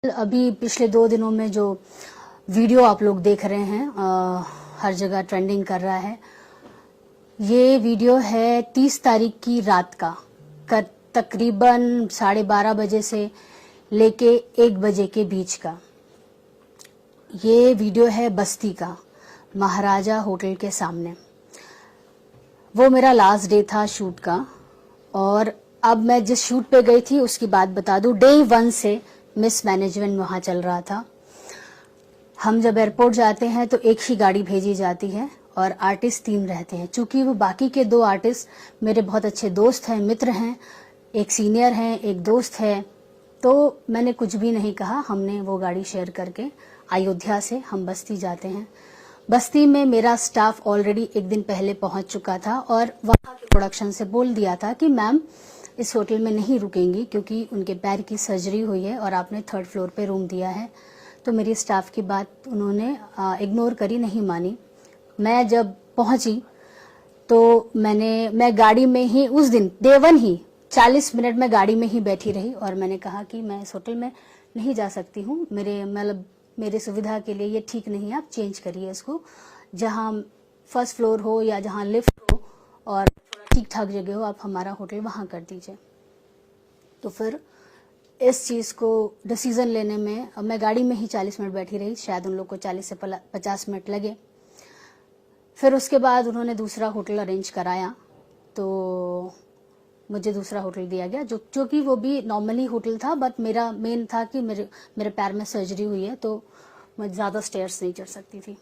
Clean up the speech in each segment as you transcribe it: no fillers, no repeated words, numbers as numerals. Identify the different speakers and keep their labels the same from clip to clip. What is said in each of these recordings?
Speaker 1: अभी पिछले 2 दिनों में जो वीडियो आप लोग देख रहे हैं हर जगह ट्रेंडिंग कर रहा है। ये वीडियो है 30 तारीख की रात का तकरीबन 12:30 बजे से लेके 1 बजे के बीच का। ये वीडियो है बस्ती का, महाराजा होटल के सामने। वो मेरा लास्ट डे था शूट का, और अब मैं जिस शूट पे गई थी उसकी बात बता दूं। डे 1 से मिस मैनेजमेंट वहां चल रहा था। हम जब एयरपोर्ट जाते हैं तो एक ही गाड़ी भेजी जाती है और आर्टिस्ट 3 रहते हैं। चूंकि वो बाकी के 2 आर्टिस्ट मेरे बहुत अच्छे दोस्त हैं, मित्र हैं, एक सीनियर हैं, एक दोस्त है, तो मैंने कुछ भी नहीं कहा। हमने वो गाड़ी शेयर करके अयोध्या से हम बस्ती जाते हैं। बस्ती में मेरा स्टाफ ऑलरेडी एक दिन पहले पहुंच चुका था और वहां के प्रोडक्शन से बोल दिया था कि मैम इस होटल में नहीं रुकेंगी क्योंकि उनके पैर की सर्जरी हुई है और आपने 3rd फ्लोर पे रूम दिया है। तो मेरी स्टाफ की बात उन्होंने इग्नोर करी, नहीं मानी। मैं जब पहुंची तो मैं गाड़ी में ही उस दिन डे 1 ही 40 मिनट में गाड़ी में ही बैठी रही और मैंने कहा कि मैं इस होटल में नहीं जा सकती हूँ। मेरे सुविधा के लिए ये ठीक नहीं है, आप चेंज करिए इसको, जहाँ 1st फ्लोर हो या जहाँ लिफ्ट हो और ठीक ठाक जगह हो, आप हमारा होटल वहां कर दीजिए। तो फिर इस चीज को डिसीजन लेने में मैं गाड़ी में ही 40 मिनट बैठी रही, शायद उन लोग को 40 से 50 मिनट लगे। फिर उसके बाद उन्होंने दूसरा होटल अरेंज कराया, तो मुझे दूसरा होटल दिया गया, जो कि वो भी नॉर्मली होटल था, बट मेरा मेन था कि मेरे पैर में सर्जरी हुई है तो मैं ज़्यादा स्टेयर्स नहीं चढ़ सकती थी।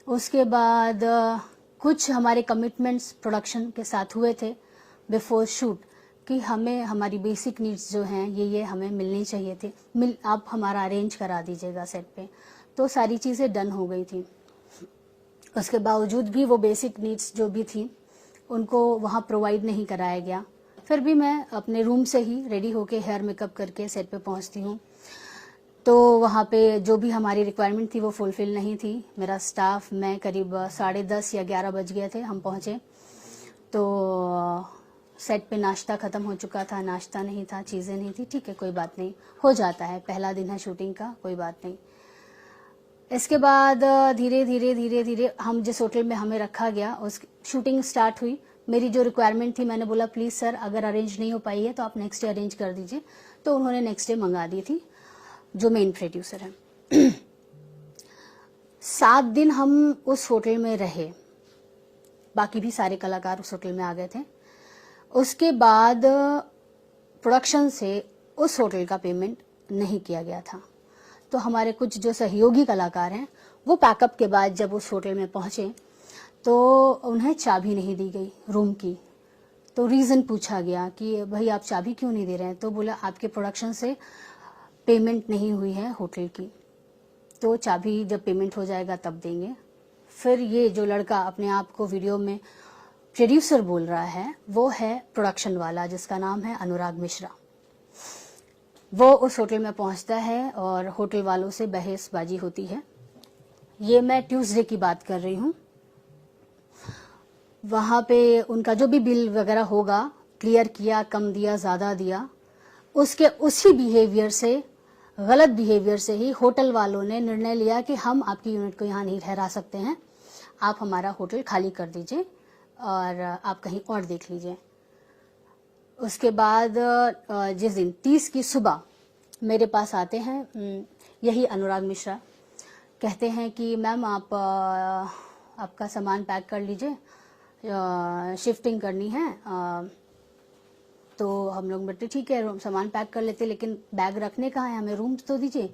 Speaker 1: उसके बाद कुछ हमारे कमिटमेंट्स प्रोडक्शन के साथ हुए थे बिफोर शूट कि हमें हमारी बेसिक नीड्स जो हैं ये हमें मिलनी चाहिए थी, आप हमारा अरेंज करा दीजिएगा सेट पे। तो सारी चीज़ें डन हो गई थी। उसके बावजूद भी वो बेसिक नीड्स जो भी थी उनको वहाँ प्रोवाइड नहीं कराया गया। फिर भी मैं अपने रूम से ही रेडी होके हेयर मेकअप करके सेट पे पहुँचती हूँ, तो वहाँ पे जो भी हमारी रिक्वायरमेंट थी वो फुलफिल नहीं थी। मेरा स्टाफ, मैं करीब 10:30 या 11 बज गए थे हम पहुँचे, तो सेट पे नाश्ता ख़त्म हो चुका था, नाश्ता नहीं था, चीज़ें नहीं थी। ठीक है, कोई बात नहीं, हो जाता है, पहला दिन है शूटिंग का, कोई बात नहीं। इसके बाद धीरे धीरे हम जिस होटल में हमें रखा गया उस शूटिंग स्टार्ट हुई। मेरी जो रिक्वायरमेंट थी, मैंने बोला प्लीज़ सर अगर अरेंज नहीं हो पाई है तो आप नेक्स्ट डे अरेंज कर दीजिए। तो उन्होंने नेक्स्ट डे मंगा दी थी, जो मेन प्रोड्यूसर है। 7 दिन हम उस होटल में रहे, बाकी भी सारे कलाकार उस होटल में आ गए थे। उसके बाद प्रोडक्शन से उस होटल का पेमेंट नहीं किया गया था। तो हमारे कुछ जो सहयोगी कलाकार हैं वो पैकअप के बाद जब उस होटल में पहुंचे तो उन्हें चाबी नहीं दी गई रूम की। तो रीज़न पूछा गया कि भाई आप चाबी क्यों नहीं दे रहे हैं? तो बोला आपके प्रोडक्शन से पेमेंट नहीं हुई है होटल की, तो चाबी जब पेमेंट हो जाएगा तब देंगे। फिर ये जो लड़का अपने आप को वीडियो में प्रोड्यूसर बोल रहा है वो है प्रोडक्शन वाला, जिसका नाम है अनुराग मिश्रा। वो उस होटल में पहुंचता है और होटल वालों से बहसबाजी होती है। ये मैं ट्यूसडे की बात कर रही हूँ। वहाँ पे उनका जो भी बिल वगैरह होगा क्लियर किया, कम दिया, ज़्यादा दिया, उसके उसी बिहेवियर से, गलत बिहेवियर से ही होटल वालों ने निर्णय लिया कि हम आपकी यूनिट को यहाँ नहीं ठहरा सकते हैं, आप हमारा होटल खाली कर दीजिए और आप कहीं और देख लीजिए। उसके बाद जिस दिन 30 की सुबह मेरे पास आते हैं यही अनुराग मिश्रा, कहते हैं कि मैम आप आपका सामान पैक कर लीजिए, शिफ्टिंग करनी है। तो हम लोग बोलते ठीक है सामान पैक कर लेते, लेकिन बैग रखने कहाँ है, हमें रूम तो दीजिए।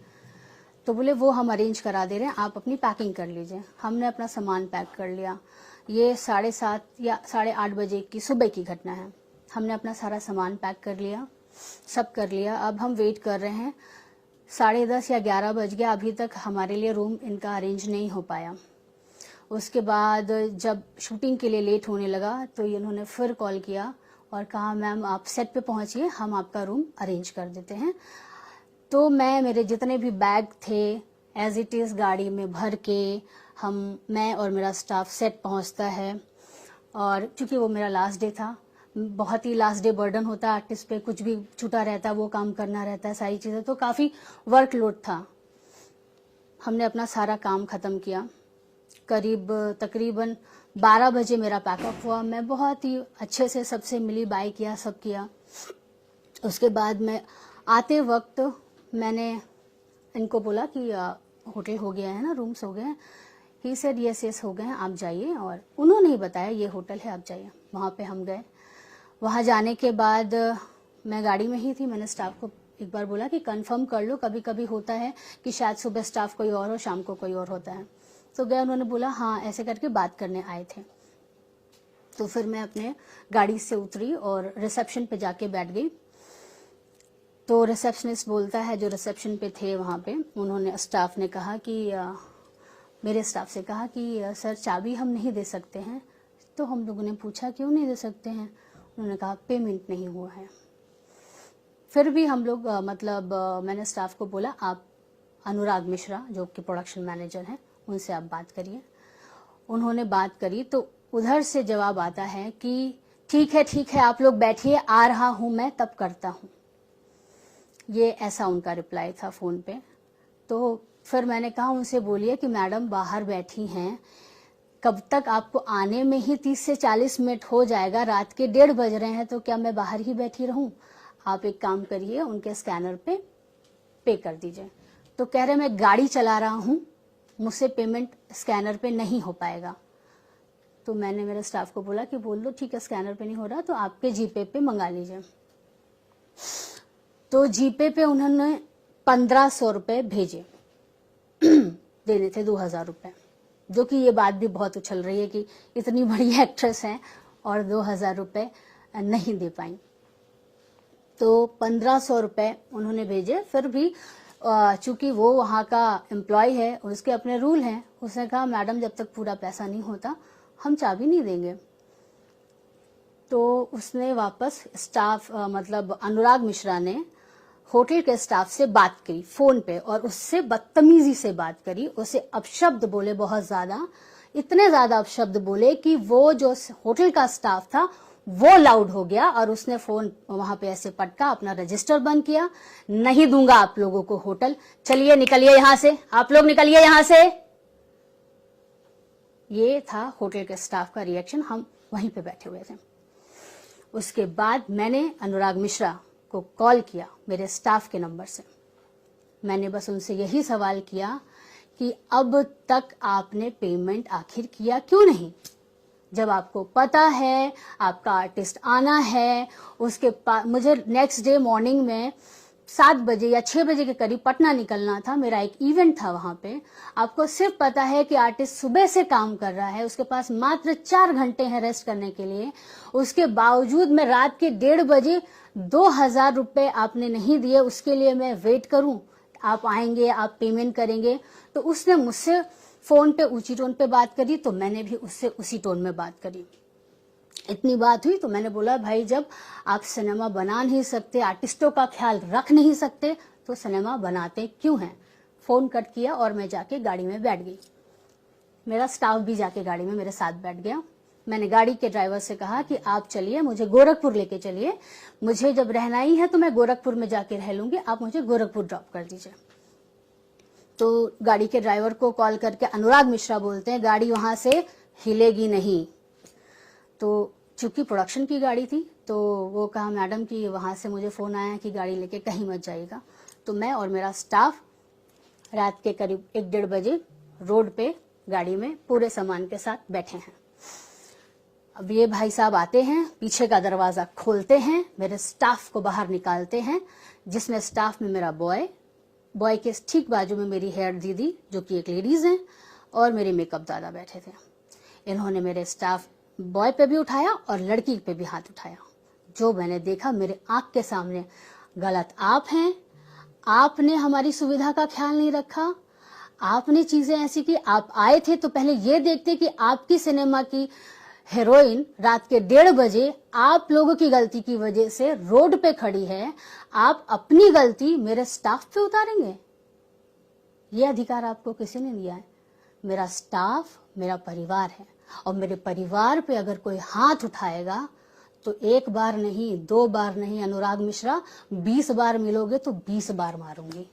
Speaker 1: तो बोले वो हम अरेंज करा दे रहे हैं, आप अपनी पैकिंग कर लीजिए। हमने अपना सामान पैक कर लिया। ये 7:30 या 8:30 बजे की सुबह की घटना है। हमने अपना सारा सामान पैक कर लिया, सब कर लिया। अब हम वेट कर रहे हैं, 10:30 या 11 बज गया, अभी तक हमारे लिए रूम इनका अरेंज नहीं हो पाया। उसके बाद जब शूटिंग के लिए लेट होने लगा तो इन्होंने फिर कॉल किया और कहा मैम आप सेट पे पहुंचिए, हम आपका रूम अरेंज कर देते हैं। तो मेरे जितने भी बैग थे एज इट इज़ गाड़ी में भर के मैं और मेरा स्टाफ सेट पहुंचता है। और चूंकि वो मेरा लास्ट डे था, बहुत ही लास्ट डे बर्डन होता है आर्टिस्ट पे, कुछ भी छूटा रहता है वो काम करना रहता है, सारी चीज़ें, तो काफ़ी वर्कलोड था। हमने अपना सारा काम ख़त्म किया। तकरीबन 12 बजे मेरा पैकअप हुआ। मैं बहुत ही अच्छे से सबसे मिली, बाय किया, सब किया। उसके बाद मैं आते वक्त मैंने इनको बोला कि होटल हो गया है ना, रूम्स हो गए हैं। ही सेड यस हो गए हैं, आप जाइए। और उन्होंने ही बताया ये होटल है, आप जाइए। वहाँ पे हम गए। वहाँ जाने के बाद मैं गाड़ी में ही थी। मैंने स्टाफ को एक बार बोला कि कंफर्म कर लो, कभी कभी होता है कि शायद सुबह स्टाफ कोई और हो, शाम को कोई और होता है। तो गए, उन्होंने बोला हाँ, ऐसे करके बात करने आए थे। तो फिर मैं अपने गाड़ी से उतरी और रिसेप्शन पे जाके बैठ गई। तो रिसेप्शनिस्ट बोलता है, जो रिसेप्शन पे थे वहाँ पे, उन्होंने, स्टाफ ने कहा कि मेरे स्टाफ से कहा कि सर चाबी हम नहीं दे सकते हैं। तो हम लोगों ने पूछा क्यों नहीं दे सकते हैं? उन्होंने कहा पेमेंट नहीं हुआ है। फिर भी हम लोग मैंने स्टाफ को बोला आप अनुराग मिश्रा जो कि प्रोडक्शन मैनेजर हैं, उनसे आप बात करिए। उन्होंने बात करी तो उधर से जवाब आता है कि ठीक है आप लोग बैठिए, आ रहा हूं मैं, तब करता हूं। ये ऐसा उनका रिप्लाई था फोन पे। तो फिर मैंने कहा उनसे बोलिए कि मैडम बाहर बैठी हैं, कब तक आपको आने में ही 30 से 40 मिनट हो जाएगा, रात के 1:30 बज रहे हैं, तो क्या मैं बाहर ही बैठी रहूं? आप एक काम करिए, उनके स्कैनर पे कर दीजिए। तो कह रहे मैं गाड़ी चला रहा हूं, मुझसे पेमेंट स्कैनर पे नहीं हो पाएगा। तो मैंने मेरे स्टाफ को बोला कि बोल दो ठीक है, स्कैनर पे नहीं हो रहा तो आपके जीपे पे मंगा लीजिए। तो जीपे पे उन्होंने 1500 रुपए भेजे। देने थे 2000 रुपए, जो कि ये बात भी बहुत उछल रही है कि इतनी बड़ी एक्ट्रेस हैं और 2000 रुपए नहीं दे पाई। तो 1500 रुपए उन्होंने भेजे। फिर भी चूंकि वो वहाँ का एम्प्लॉय है, उसके अपने रूल हैं, उसने कहा मैडम जब तक पूरा पैसा नहीं होता हम चाबी नहीं देंगे। तो उसने वापस स्टाफ अनुराग मिश्रा ने होटल के स्टाफ से बात करी फोन पे और उससे बदतमीजी से बात करी, उसे अपशब्द बोले, बहुत ज्यादा, इतने ज्यादा अपशब्द बोले कि वो जो होटल का स्टाफ था वो लाउड हो गया और उसने फोन वहां पे ऐसे पटका, अपना रजिस्टर बंद किया। नहीं दूंगा आप लोगों को होटल, चलिए निकलिए यहां से, आप लोग निकलिए यहां से। ये था होटल के स्टाफ का रिएक्शन। हम वहीं पे बैठे हुए थे। उसके बाद मैंने अनुराग मिश्रा को कॉल किया मेरे स्टाफ के नंबर से। मैंने बस उनसे यही सवाल किया कि अब तक आपने पेमेंट आखिर किया क्यों नहीं? जब आपको पता है आपका आर्टिस्ट आना है, उसके मुझे नेक्स्ट डे मॉर्निंग में 7 बजे या 6 बजे के करीब पटना निकलना था, मेरा एक इवेंट था वहां पे। आपको सिर्फ पता है कि आर्टिस्ट सुबह से काम कर रहा है, उसके पास मात्र 4 घंटे हैं रेस्ट करने के लिए, उसके बावजूद मैं रात के 1:30 बजे 2000 रुपए आपने नहीं दिए, उसके लिए मैं वेट करूं, आप आएंगे, आप पेमेंट करेंगे। तो उसने मुझसे फोन पे ऊंची टोन पे बात करी, तो मैंने भी उससे उसी टोन में बात करी। इतनी बात हुई तो मैंने बोला भाई जब आप सिनेमा बना नहीं सकते, आर्टिस्टों का ख्याल रख नहीं सकते, तो सिनेमा बनाते क्यों हैं? फोन कट किया और मैं जाके गाड़ी में बैठ गई। मेरा स्टाफ भी जाके गाड़ी में मेरे साथ बैठ गया। मैंने गाड़ी के ड्राइवर से कहा कि आप चलिए, मुझे गोरखपुर लेके चलिए, मुझे जब रहना ही है तो मैं गोरखपुर में जाके रह लूंगी, आप मुझे गोरखपुर ड्रॉप कर दीजिए। तो गाड़ी के ड्राइवर को कॉल करके अनुराग मिश्रा बोलते हैं गाड़ी वहां से हिलेगी नहीं। तो चूंकि प्रोडक्शन की गाड़ी थी तो वो कहा मैडम कि वहां से मुझे फोन आया कि गाड़ी लेके कहीं मत जाइएगा। तो मैं और मेरा स्टाफ रात के करीब 1-1:30 बजे रोड पे गाड़ी में पूरे सामान के साथ बैठे हैं। अब ये भाई साहब आते हैं, पीछे का दरवाजा खोलते हैं, मेरे स्टाफ को बाहर निकालते हैं, जिसमें स्टाफ में मेरा बॉय के ठीक बाजू में मेरी हेयर दीदी जो कि एक लेडीज हैं और मेरे मेकअप दादा बैठे थे। इन्होंने मेरे स्टाफ बॉय पे भी उठाया और लड़की पे भी हाथ उठाया। जो मैंने देखा मेरे आंख के सामने, गलत आप हैं, आपने हमारी सुविधा का ख्याल नहीं रखा, आपने चीजें ऐसी की, आप आए थे तो पहले ये देखते कि आपकी सिनेमा की हीरोइन रात के 1:30 बजे आप लोगों की गलती की वजह से रोड पे खड़ी है, आप अपनी गलती मेरे स्टाफ पे उतारेंगे? ये अधिकार आपको किसी ने दिया है? मेरा स्टाफ मेरा परिवार है और मेरे परिवार पे अगर कोई हाथ उठाएगा तो एक बार नहीं, 2 बार नहीं अनुराग मिश्रा, 20 बार मिलोगे तो 20 बार मारूंगी।